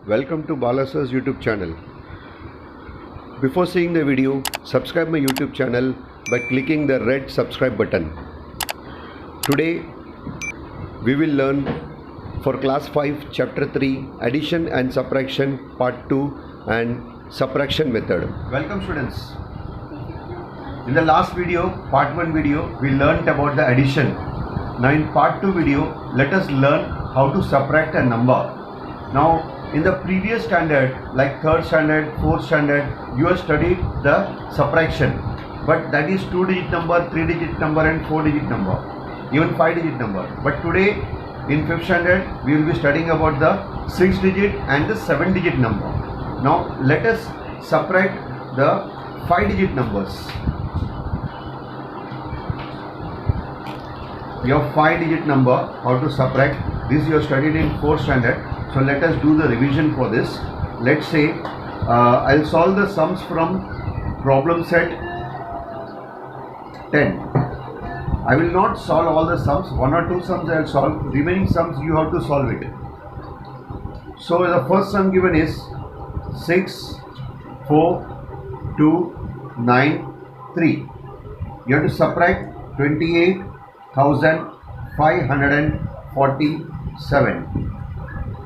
Welcome to Balasar's YouTube channel. Before seeing the video, subscribe my YouTube channel by clicking the red subscribe button. Today we will learn for class 5 chapter 3 addition and subtraction part 2 and subtraction method. Welcome students. In the last video, part 1 video, we learnt about the addition. Now in part 2 video, let us learn how to subtract a number. Now in the previous standard, like 3rd standard, 4th standard, you have studied the subtraction, but that is 2-digit number, 3-digit number and 4-digit number, even 5-digit number. But today in 5th standard, we will be studying about the 6-digit and the 7-digit number. Now let us subtract the 5-digit numbers. Your 5-digit number, how to subtract, this you have studied in 4th standard. So let us do the revision for this. Let's say I'll solve the sums from problem set 10. I will not solve all the sums, 1 or 2 sums I will solve, remaining sums you have to solve it. So the first sum given is 6, 4, 2, 9, 3. You have to subtract 28,547.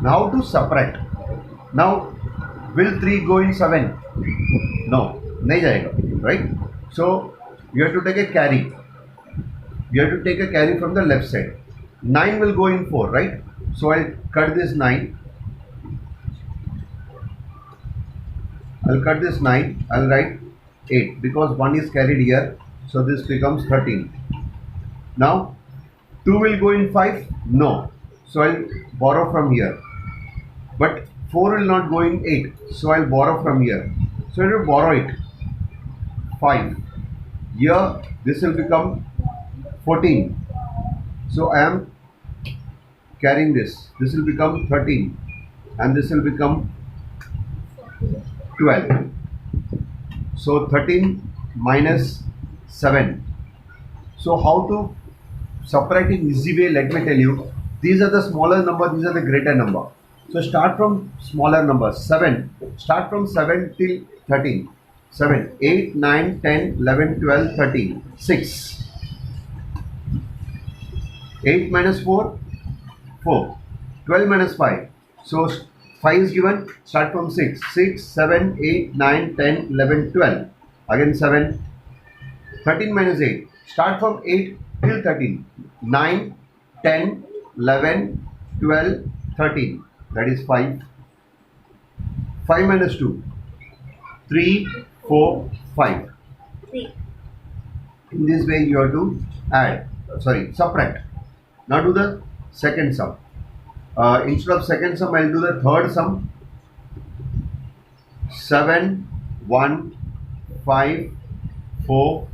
Now to subtract. Now will 3 go in 7? No, nahi jayega, right? So you have to take a carry. You have to take a carry from the left side. 9 will go in 4, right? So I'll cut this 9. I'll cut this 9. I'll write 8 because 1 is carried here. So this becomes 13. Now 2 will go in 5? No. So I'll borrow from here. But 4 will not go in 8. So I'll borrow from here. So I will borrow it. 5. Here this will become 14. So I am carrying this. This will become 13. And this will become 12. So 13 minus 7. So how to subtract in easy way, let me tell you. These are the smaller number, these are the greater number. So start from smaller numbers. 7. Start from 7 till 13. 7, 8, 9, 10, 11, 12, 13. 6. 8 minus 4, 4. 12 minus 5. So 5 is given. Start from 6. 6, 7, 8, 9, 10, 11, 12. Again 7. 13 minus 8. Start from 8 till 13. 9, 10, 11, 12, 13. That is 5. 5 minus 2. 3, 4, 5. 3. In this way you have to subtract. Now do the second sum. Instead of second sum, I will do the third sum. 7, 1, 5, 4,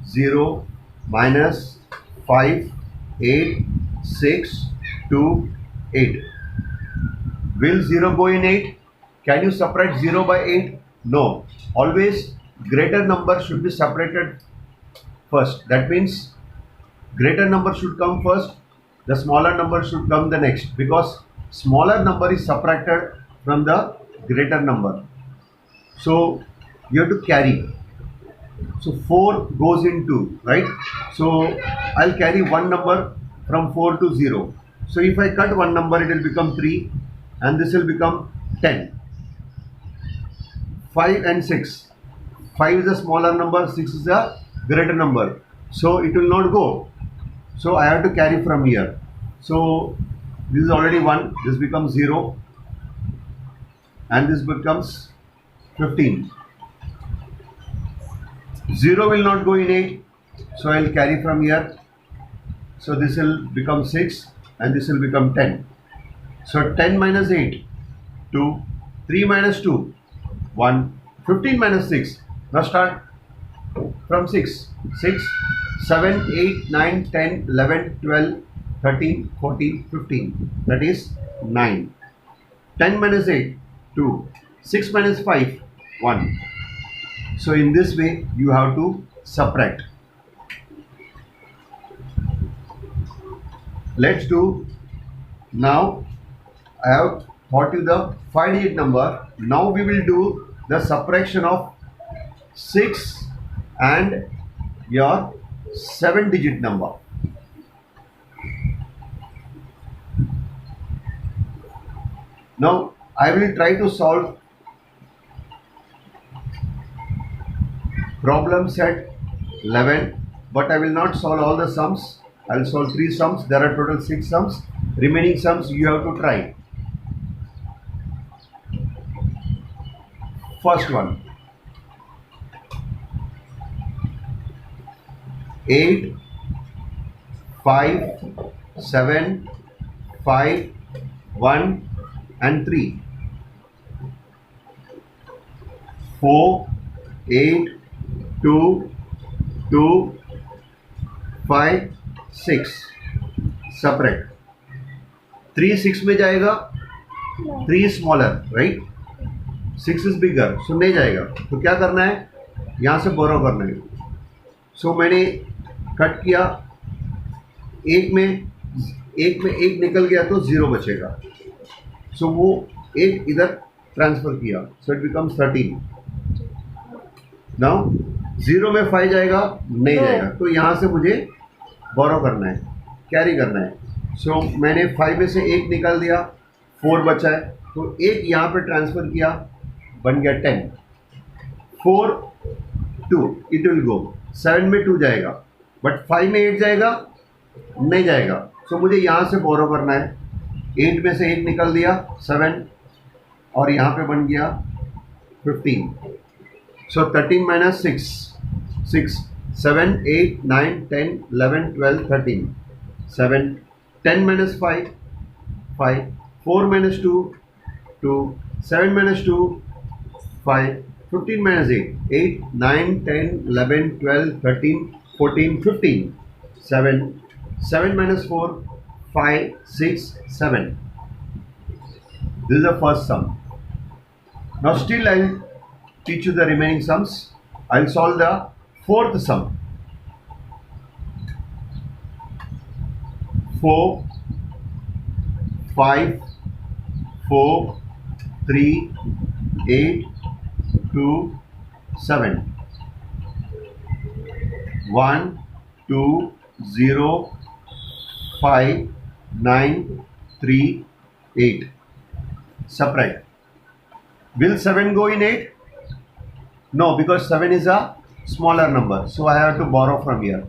0, minus 5, 8, 6, 2, 8. Will 0 go in 8? Can you subtract 0 by 8? No. Always greater number should be separated first. That means greater number should come first. The smaller number should come the next. Because smaller number is subtracted from the greater number. So you have to carry. So 4 goes in 2, right? So I'll carry one number from 4 to 0. So if I cut one number, it will become 3 and this will become 10. 5 and 6. 5 is a smaller number, 6 is a greater number. So it will not go. So I have to carry from here. So this is already 1, this becomes 0 and this becomes 15. 0 will not go in 8, so I will carry from here. So this will become 6 and this will become 10. So 10 minus 8, 2, 3 minus 2, 1, 15 minus 6. Now start from 6, 6, 7, 8, 9, 10, 11, 12, 13, 14, 15. That is 9. 10 minus 8, 2, 6 minus 5, 1. So in this way you have to subtract. Let's do now. I have thought you the 5-digit number. Now we will do the subtraction of 6 and your 7-digit number. Now I will try to solve problem set 11, but I will not solve all the sums. I will solve 3 sums. There are total 6 sums. Remaining sums you have to try. First one, 8, 5, 7, 5, 1 and 3. 4, 8, 2, 2, 5, 6. Subtract. 3 6 में जाएगा. 3 is smaller, right? 6 is bigger, so नहीं जाएगा. तो क्या करना है? यहाँ से बोरो करना है. सो मैंने कट किया. एक में एक निकल गया तो 0 बचेगा. सो वो एक इधर ट्रांसफर किया. So it becomes 13. नाउ 0 में 5 जाएगा, नहीं जाएगा. तो यहाँ से मुझे बोरो करना है, कैरी करना है. सो मैंने 5 में से एक निकाल दिया, 4 बचा है. तो एक यहाँ पे ट्रांसफ़र किया, बन गया 10. 4, 2 इट विल गो. 7 में 2 जाएगा, बट 5 में 8 जाएगा, नहीं जाएगा. सो मुझे यहाँ से बोरो करना है. 8 में से एक निकल दिया, 7, और यहाँ पे बन गया 15. सो 13 minus 6, 6, 7, 8, 9, 10, 11, 12, 13. 7, 10 minus 5, 5, 4 minus 2, 2, 7 minus 2, 5, 15 minus 8, 8, 9, 10, 11, 12, 13, 14, 15. 7, 7 minus 4, 5, 6, 7. This is the first sum. Now still I will teach you the remaining sums. I will solve the fourth sum. 4, 5, 4, 3, 8, 2, 7. 1, 2, 0, 5, 9, 3, 8. Subtract. Will 7 go in 8? No, because 7 is a smaller number. So I have to borrow from here.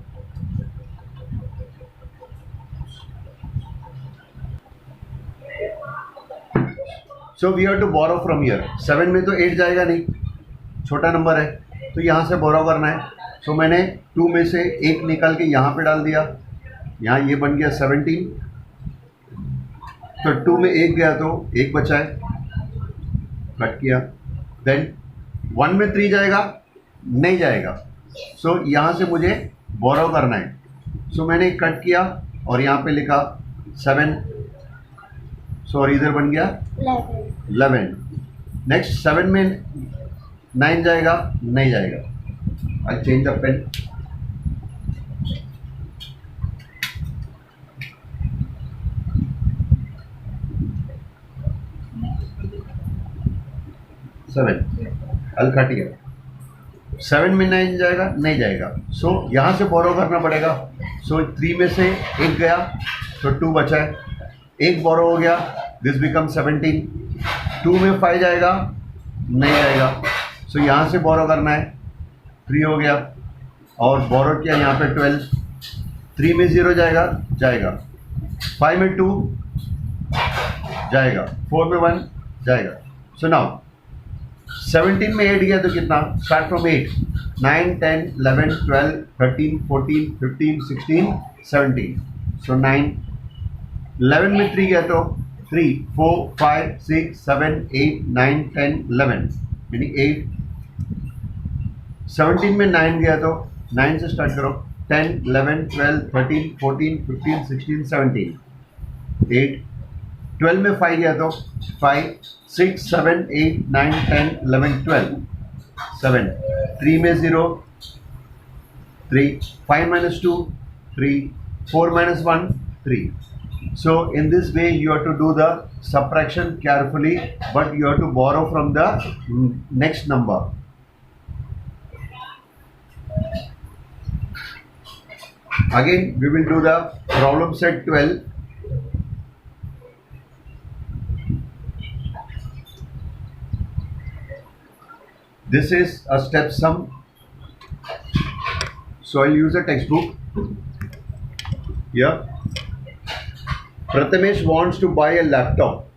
So we have to borrow from here. 7 में तो 8 जाएगा नहीं, छोटा number है, तो यहाँ से बोरो करना है. सो मैंने 2 में से एक निकाल के यहाँ पे डाल दिया. यहाँ ये बन गया 17. तो 2 में एक गया तो एक बचा है, कट किया. देन 1 में 3 जाएगा, नहीं जाएगा. सो यहाँ से मुझे बोरो करना है. सो मैंने कट किया और यहाँ पे लिखा 7. सॉरी, इधर बन गया 11. नेक्स्ट 7 में 9 जाएगा, नहीं जाएगा. I change the pen. अल कट गया. 7 में 9 जाएगा, नहीं जाएगा. सो यहाँ से बोरो करना पड़ेगा. सो 3 में से एक गया तो 2 बचा है, एक बोरो हो गया. This become 17. 2 में 5 जाएगा, नहीं आएगा. सो यहाँ से बोरो करना है. 3 हो गया और बोरो किया यहाँ पे 12. 3 में 0 जाएगा, जाएगा. 5 में 2 जाएगा, 4 में 1 जाएगा. सो नाउ 17 में 8 गया तो कितना? Start from 8. 9, 10, 11, 12, 13, 14, 15, 16, 17. सो 9. 11 में 3 गया तो 3, 4, 5, 6, 7, 8, 9, 10, 11 मीनिंग 8. 17 में 9 गया तो 9 से स्टार्ट करो. 10, 11, 12, 13, 14, 15, 16, 17, 8. 12 में 5 गया तो 5, 6, 7, 8, 9, 10, 11, 12, 7. 3 में 0, 3. 5 minus 2, 3. 4 minus 1, 3. So in this way you have to do the subtraction carefully, but you have to borrow from the next number. Again, we will do the problem set 12. This is a step sum. So I'll use a textbook. Here, Prathamesh wants to buy a laptop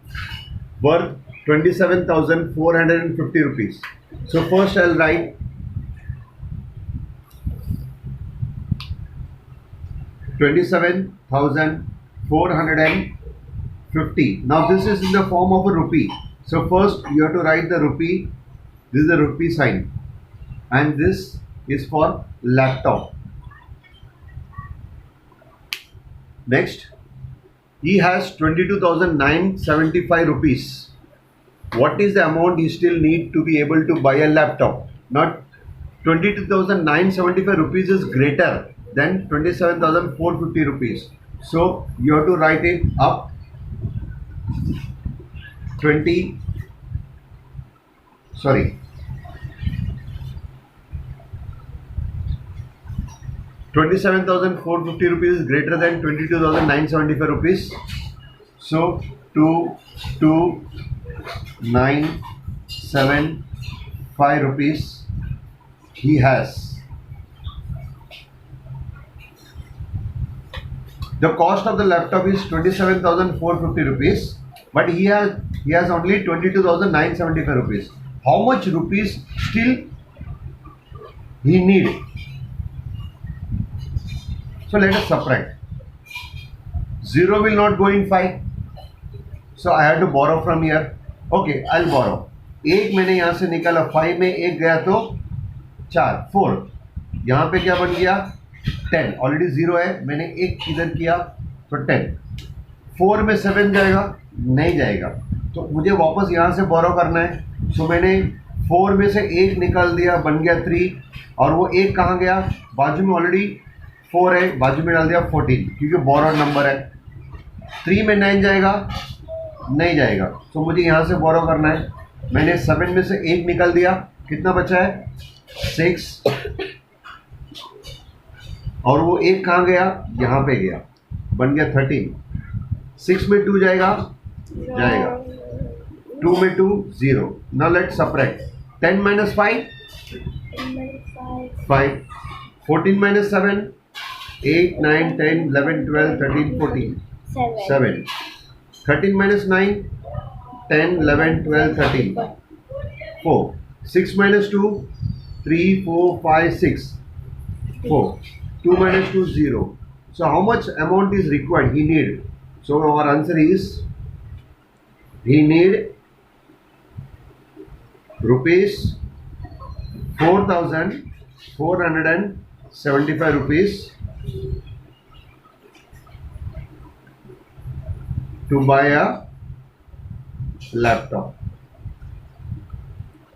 worth 27,450 rupees. So first I'll write 27,450. Now this is in the form of a rupee. So first you have to write the rupee. This is the rupee sign, and this is for laptop. Next, he has 22,975 rupees. What is the amount he still need to be able to buy a laptop? Not 22,975 rupees is greater than 27,450 rupees. So you have to write it up 27,450 rupees is greater than 22,975 rupees. So 22,975 rupees he has. The cost of the laptop is 27,450 rupees, but he has only 22,975 rupees. How much rupees still he need? So let us subtract. 0 will not go in 5. So I have to borrow from here. Okay, I'll borrow. 1 मैंने यहाँ से निकाला, 5 में 1 गया तो 4, 4. यहाँ पे क्या बन गया? 10. ऑलरेडी 0 है, मैंने 1 इधर किया तो 10. 4 में 7 जाएगा? नहीं जाएगा. तो मुझे वापस यहाँ से borrow करना है. सो मैंने 4 में से 1 निकाल दिया, बन गया 3. और वो 1 कहाँ गया? बाजू में ऑलरेडी 4 है, बाजू में डाल दिया 14, क्योंकि borrowed नंबर है. 3 में 9 जाएगा? नहीं जाएगा. तो मुझे यहाँ से borrow करना है. मैंने 7 में से 1 निकाल दिया, कितना बचा है? 6. और वो 1 कहाँ गया? यहाँ पे गया, बन गया 13. 6 में 2 जाएगा? जाएगा. 2 में 2 0. Now let's subtract. 10 minus 5 5. 14 minus 7 8 9 10 11 12 13 14 7. 13 minus 9 10 11 12 13 4. 6 minus 2 3 4 5 6 4. 2 minus 2 0. So how much amount is required? He need. So our answer is he need rupees 4,475 rupees to buy a laptop.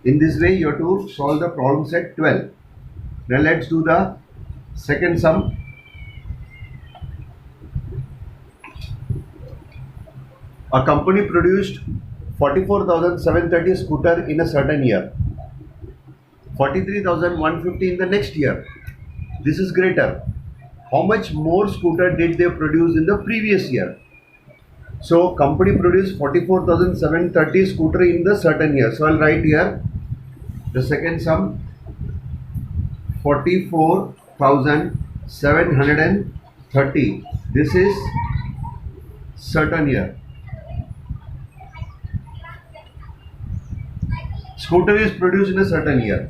In this way you have to solve the problem set 12. Now let's do the second sum. A company produced 44,730 scooter in a certain year, 43,150 in the next year. This is greater. How much more scooter did they produce in the previous year? So company produced 44,730 scooter in the certain year. So I'll write here the second sum, 44,730. This is certain year. Scooter is produced in a certain year.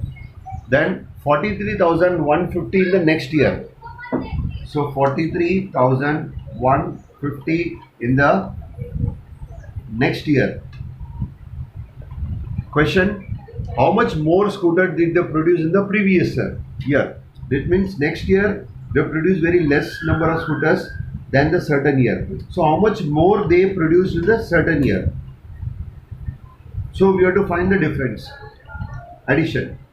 Then 43,150 in the next year. So 43,150 in the next year. Question: how much more scooter did they produce in the previous year? That means next year they produce very less number of scooters than the certain year. So how much more they produced in the certain year? So we have to find the difference.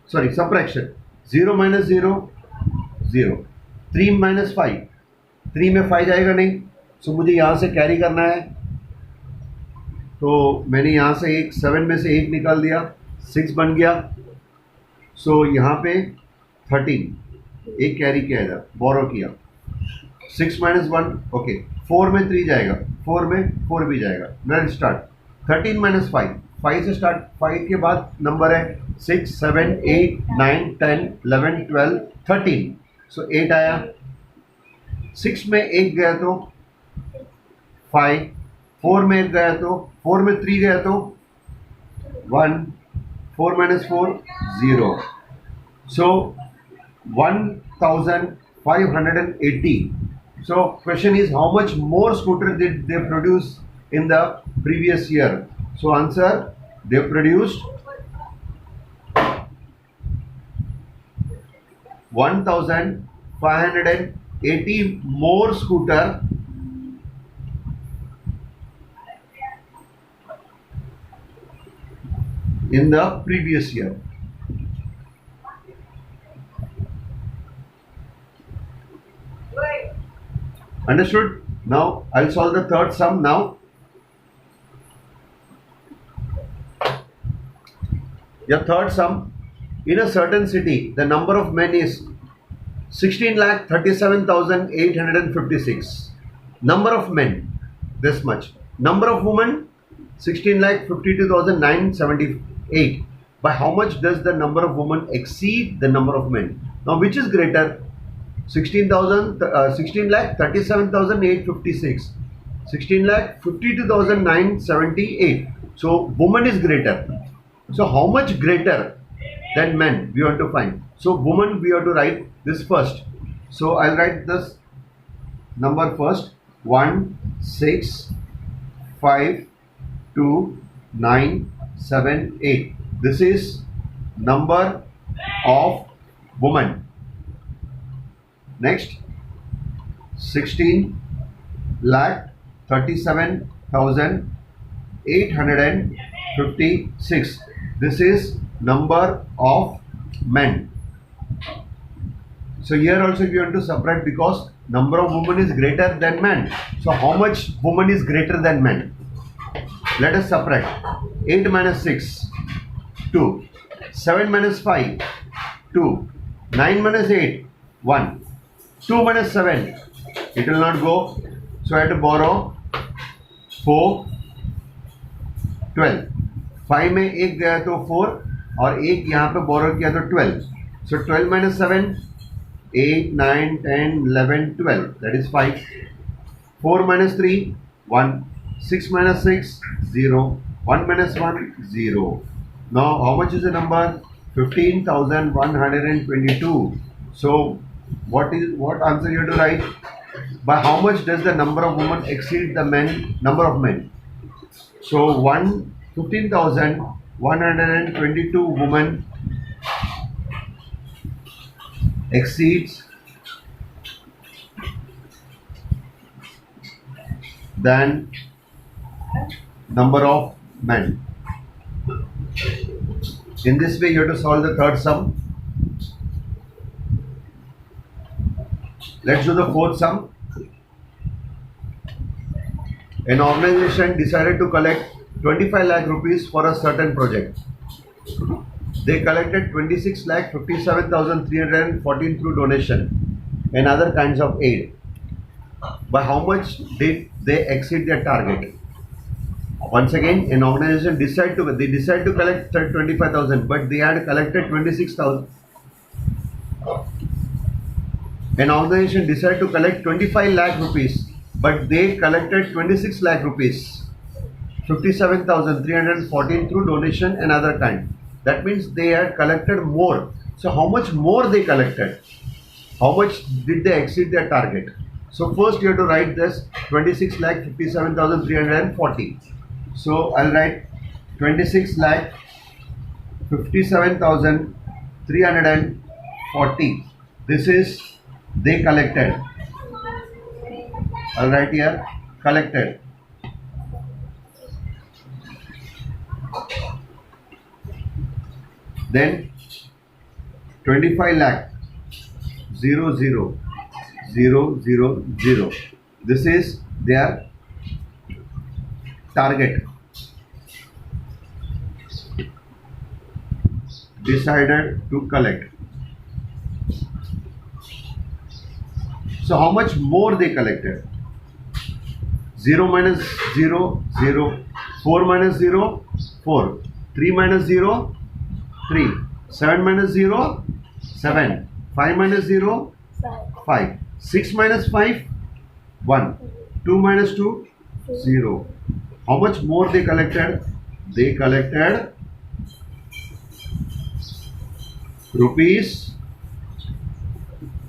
Subtraction. 0 minus 0 0. 3 minus 5. 3 में 5 जाएगा नहीं. So मुझे यहाँ से carry करना है. तो मैंने यहाँ से एक 7 में से 1 निकाल दिया, 6 बन गया। सो यहाँ पे 13 एक कैरी किया इधर, बोरो किया, 6 - 1 ओके, 4 में 3 जाएगा, 4 में 4 भी जाएगा। लेट्स स्टार्ट 13 - 5, 5 से स्टार्ट, 5 के बाद नंबर है 6 7 8 9 10 11 12 13, सो 8 आया। 6 में 1 गया तो 5, 4 में 1 गया तो 4 में 3 गया तो 1, 4 - 4 0, so 1580. So question is, how much more scooter did they produce in the previous year? So answer, they produced 1580 more scooter in the previous year. Understood? Now I'll solve the third sum now. Your third sum, in a certain city, the number of men is 16,37,856. Number of men, this much. Number of women, 16,52,978. By how much does the number of women exceed the number of men? Now, which is greater? 16,37,856, 16,52,978. So woman is greater. So how much greater than men we want to find? So woman we have to write this first. So I'll write this number first: 1 6 5 2 9 7 8. This is number of woman. Next, 16,37,856. This is number of men. So here also you want to subtract, because number of women is greater than men. So how much woman is greater than men? Let us subtract. 8 - 6 2, 7 - 5 2, 9 - 8 1, 2 - 7, it will not go, so I have to borrow 4 12, 5 में 1 गया तो 4 और 1 यहाँ पे बोरो किया तो 12, so 12 - 7 8 9 10 11 12, that is 5, 4 - 3 1, 6 - 6 0, 1 - 1 0. Now how much is the number? 15,122. So what answer you have to write? By how much does the number of women exceed the number of men? So 15,122 women exceeds than number of men. In this way you have to solve the third sum. Let's do the fourth sum. An organization decided to collect 25 lakh rupees for a certain project. They collected 26,57,314 through donation and other kinds of aid. By how much did they exceed their target? Once again, an organization decide to collect 25,000, but they had collected 26,000. An organization decided to collect 25 lakh rupees, but they collected 26 lakh rupees, 57,314 through donation and other kind. That means they had collected more. So how much more they collected? How much did they exceed their target? So first you have to write this 26,57,340. So I'll write 26,57,340. This is they collected. I'll write here collected. Then 25 lakh 0 0 0 0 0. This is their target. decided to collect. So how much more they collected? 0 minus 0, 0. 4 minus 0, 4. 3 minus 0, 3. 7 minus 0, 7. 5 minus 0, 5. 6 minus 5, 1. 2 minus 2, 0. How much more they collected? They collected rupees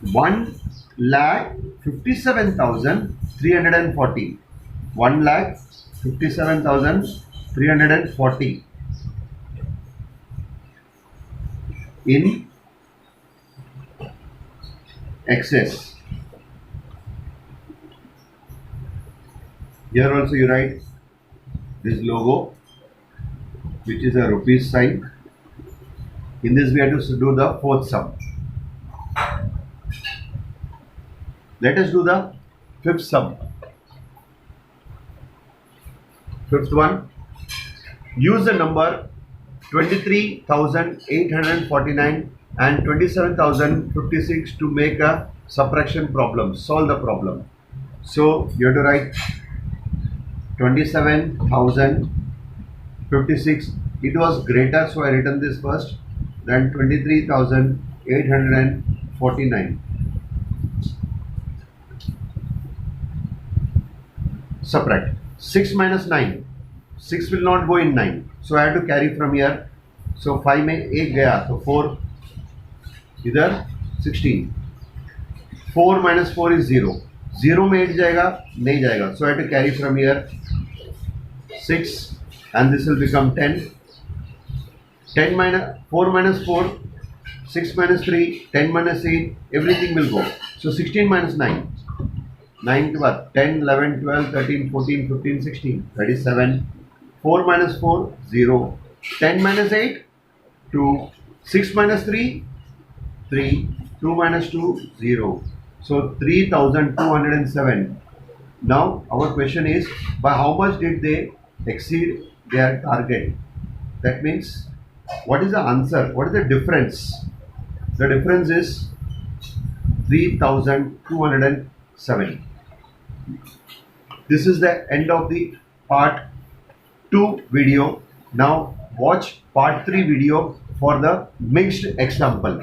1,57,340. 1,57,340 in excess. Here also you write this logo, which is a rupees sign. In this we have to do the fourth sum. Let us do the fifth sum. Fifth one, use the number 23,849 and 27,056 to make a subtraction problem. Solve the problem. So you have to write 27,056. It was greater, so I written this first. Then 23,849. Subtract. 6 minus 9. 6 will not go in 9. So I have to carry from here. So 5 में 1 गया, so 4 इधर 16. 4 minus 4 is 0. 0 में 8 जाएगा, नहीं जाएगा. So I have to carry from here 6 and this will become 10. 10 minus 4 minus 4, 6 minus 3, 10 minus 8, everything will go. So 16 minus 9. 9 के बाद 10, 11, 12, 13, 14, 15, 16. That is 7. 4 minus 4, 0. 10 minus 8, 2. 6 minus 3, 3. 2 minus 2, 0. So 3,207. Now our question is, by how much did they exceed their target? That means, what is the answer? What is the difference? The difference is 3,207. This is the end of the part 2 video. Now watch part 3 video for the mixed example.